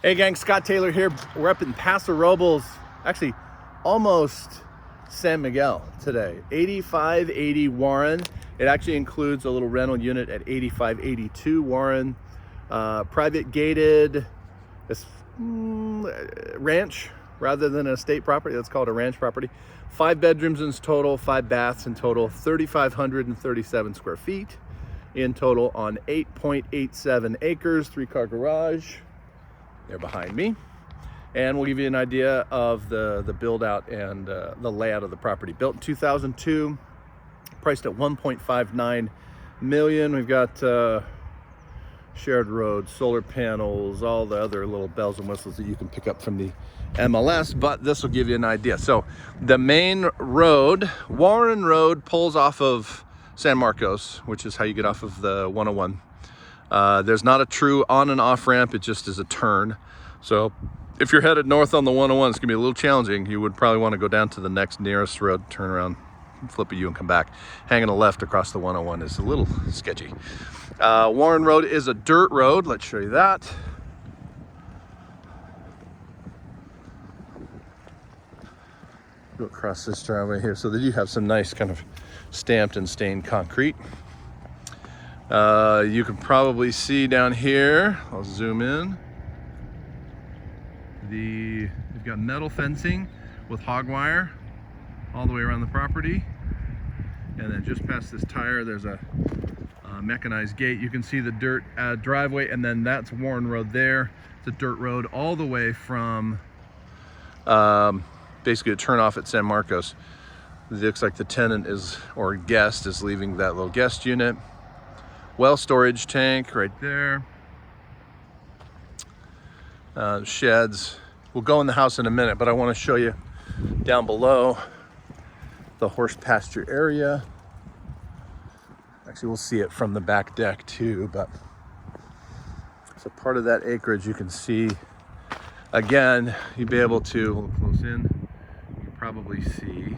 Hey gang, Scott Taylor here. We're up in Paso, Robles, actually almost San Miguel today. 8580 Warren. It actually includes a little rental unit at 8582 Warren. Private gated ranch rather than a state property. That's called a ranch property. 5 bedrooms in total, 5 baths in total, 3,537 square feet in total on 8.87 acres, 3-car garage. They're behind me, and we'll give you an idea of the build out and the layout of the property. Built in 2002, priced at 1.59 million. We've got shared roads, solar panels, all the other little bells and whistles that you can pick up from the MLS, but this will give you an idea. So the main road, Warren Road, pulls off of San Marcos, which is how you get off of the 101. There's not a true on and off ramp, it just is a turn. So if you're headed north on the 101, it's gonna be a little challenging. You would probably want to go down to the next nearest road, turn around, flip a U and come back. Hanging a left across the 101 is a little sketchy. Warren Road is a dirt road. Let's show you that. Go across this driveway here. So they do have some nice kind of stamped and stained concrete. You can probably see down here, I'll zoom in, we've got metal fencing with hog wire all the way around the property, and then just past this tire there's a mechanized gate. You can see the dirt driveway, and then that's Warren Road there. It's a dirt road all the way from basically a turn off at San Marcos. It looks like the tenant or guest is leaving that little guest unit. Well storage tank right there. Sheds. We'll go in the house in a minute, but I want to show you down below the horse pasture area. Actually, we'll see it from the back deck too, but so part of that acreage you can see. Again, you'd be able to, a little close in, you can probably see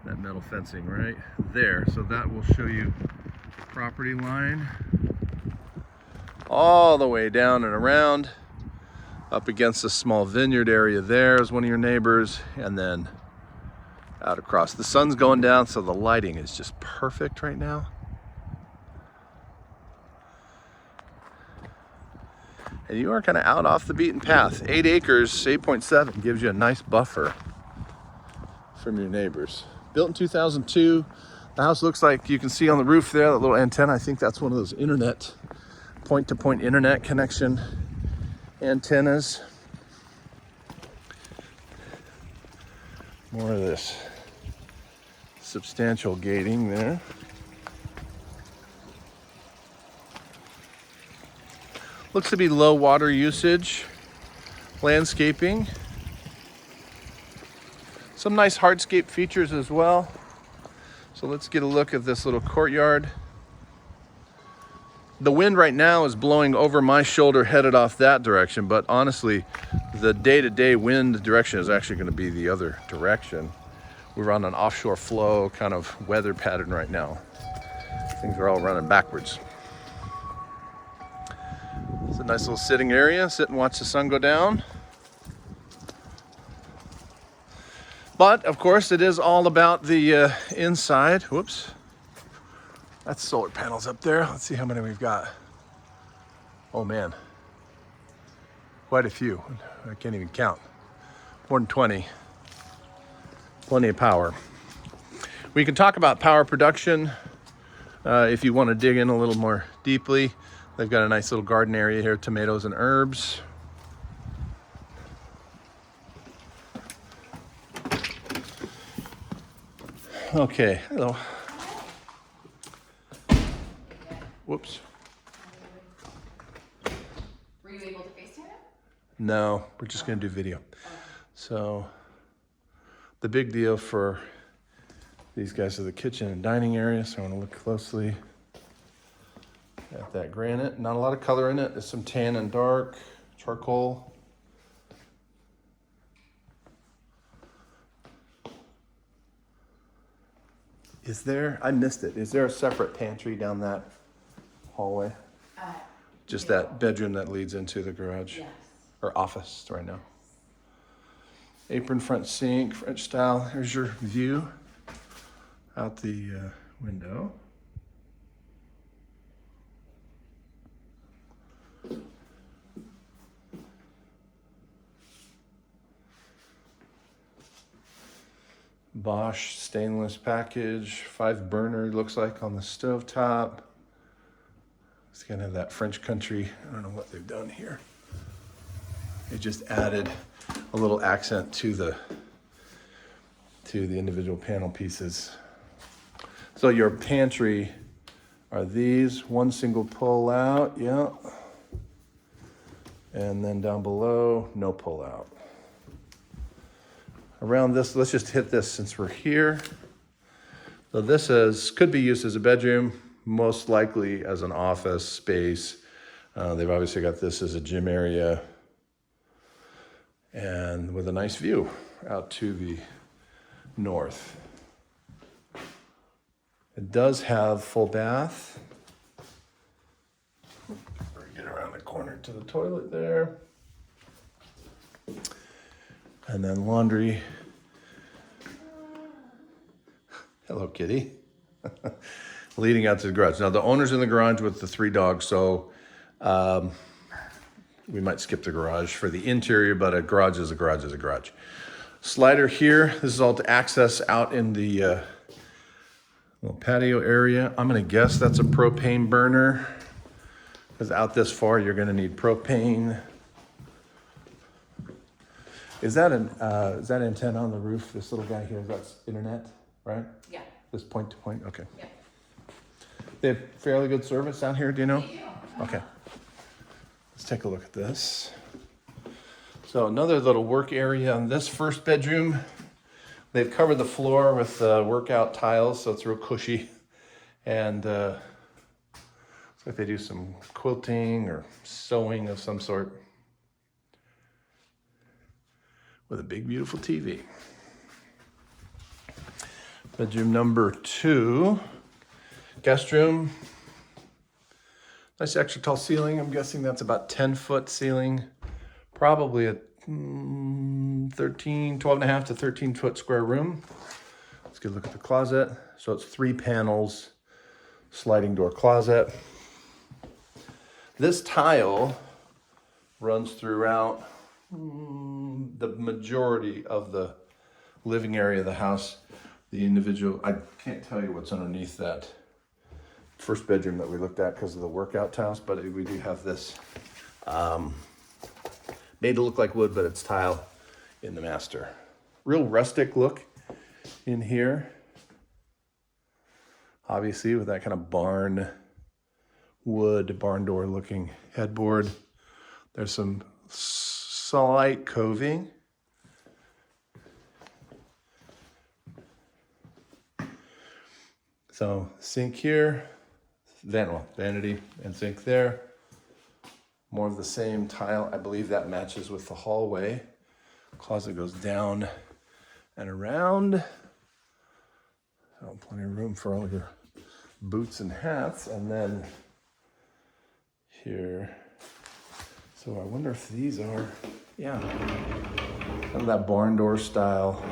that metal fencing right there. So that will show you property line all the way down and around up against a small vineyard area. There is one of your neighbors, and then out across. The sun's going down, so the lighting is just perfect right now. And you are kind of out off the beaten path. 8 acres, 8.7 gives you a nice buffer from your neighbors. Built in 2002. The house looks like, you can see on the roof there, that little antenna. I think that's one of those internet, point-to-point internet connection antennas. More of this substantial gating there. Looks to be low water usage. Landscaping. Some nice hardscape features as well. So let's get a look at this little courtyard. The wind right now is blowing over my shoulder headed off that direction, but honestly, the day-to-day wind direction is actually going to be the other direction. We're on an offshore flow kind of weather pattern right now. Things are all running backwards. It's a nice little sitting area. Sit and watch the sun go down. But of course, it is all about the inside. Whoops. That's solar panels up there. Let's see how many we've got. Oh man, quite a few. I can't even count. More than 20. Plenty of power. We can talk about power production if you want to dig in a little more deeply. They've got a nice little garden area here, tomatoes and herbs. Okay, hello. Whoops. Were you able to FaceTime him? No, we're just gonna do video. So the big deal for these guys are the kitchen and dining area. So I wanna look closely at that granite. Not a lot of color in it. There's some tan and dark, charcoal. Is there, I missed it, is there a separate pantry down that hallway? Just that bedroom that leads into the garage? Yes. or office right now. Apron front sink, French style. Here's your view out the window. Bosch stainless package, 5 burner looks like on the stovetop. It's gonna have that French country. I don't know what they've done here. They just added a little accent to the individual panel pieces. So your pantry are these, one single pull out, yeah. And then down below, no pull out. Around this, let's just hit this since we're here. So this could be used as a bedroom, most likely as an office space. They've obviously got this as a gym area and with a nice view out to the north. It does have full bath. Get around the corner to the toilet there. And then laundry. Hello, kitty. Leading out to the garage. Now the owner's in the garage with the 3 dogs, so we might skip the garage for the interior, but a garage is a garage is a garage. Slider here. This is all to access out in the little patio area. I'm gonna guess that's a propane burner, because out this far you're gonna need propane. Is that an antenna on the roof? This little guy here, that's internet, right? Yeah. This point to point, okay. Yeah. They have fairly good service out here, do you know? They do. Okay. Let's take a look at this. So another little work area on this first bedroom. They've covered the floor with workout tiles, so it's real cushy. And looks like they do some quilting or sewing of some sort. With a big, beautiful TV. Bedroom number 2, guest room. Nice extra tall ceiling. I'm guessing that's about 10-foot ceiling. Probably a 12 and a half to 13-foot square room. Let's get a look at the closet. So it's 3 panels, sliding door closet. This tile runs throughout the majority of the living area of the house. The individual, I can't tell you what's underneath that first bedroom that we looked at because of the workout tiles, but we do have this made to look like wood, but it's tile in the master. Real rustic look in here. Obviously with that kind of barn door looking headboard. There's some slight coving. So sink here, vanity and sink there. More of the same tile. I believe that matches with the hallway. Closet goes down and around. So plenty of room for all your boots and hats. And then here, so I wonder if these are, yeah, kind of that barn door style.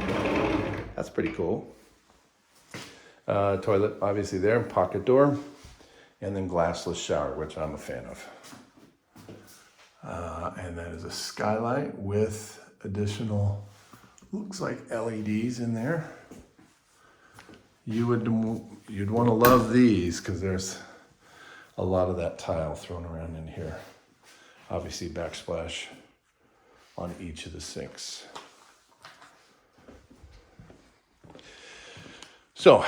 That's pretty cool. Toilet obviously there, pocket door, and then glassless shower, which I'm a fan of. And that is a skylight with additional, looks like LEDs in there. You'd want to love these because there's a lot of that tile thrown around in here. Obviously backsplash on each of the sinks. So,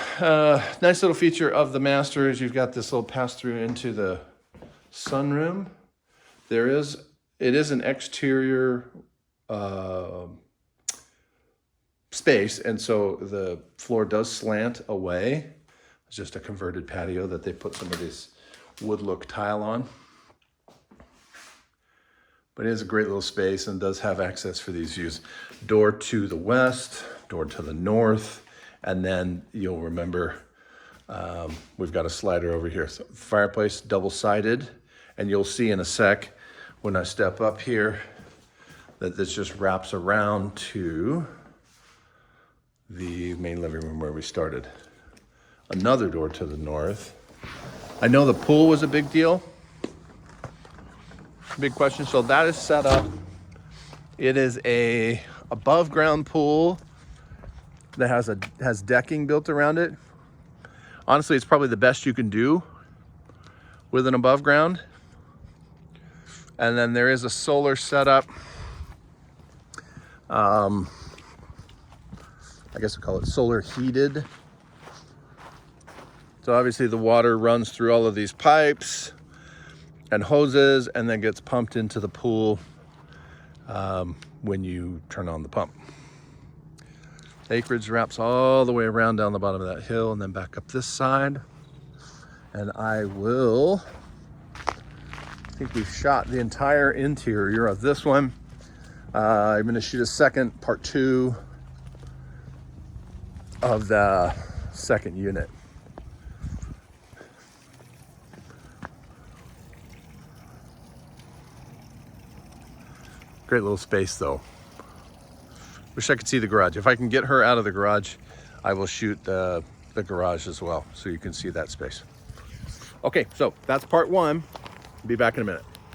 nice little feature of the master is you've got this little pass-through into the sunroom. It is an exterior space, and so the floor does slant away. It's just a converted patio that they put some of this wood look tile on. But it is a great little space and does have access for these views. Door to the west, door to the north, and then you'll remember we've got a slider over here. So fireplace, double-sided, and you'll see in a sec when I step up here, that this just wraps around to the main living room where we started. Another door to the north. I know the pool was a big deal. Big question. So that is set up. It is a above ground pool that has decking built around it. Honestly, it's probably the best you can do with an above ground. And then there is a solar setup. I guess we call it solar heated. So obviously the water runs through all of these pipes and hoses and then gets pumped into the pool when you turn on the pump. Acreage wraps all the way around down the bottom of that hill and then back up this side. And I think we've shot the entire interior of this one. I'm gonna shoot a second part 2 of the second unit. Great little space though. Wish I could see the garage. If I can get her out of the garage, I will shoot the garage as well so you can see that space. Okay, so that's part 1. Be back in a minute.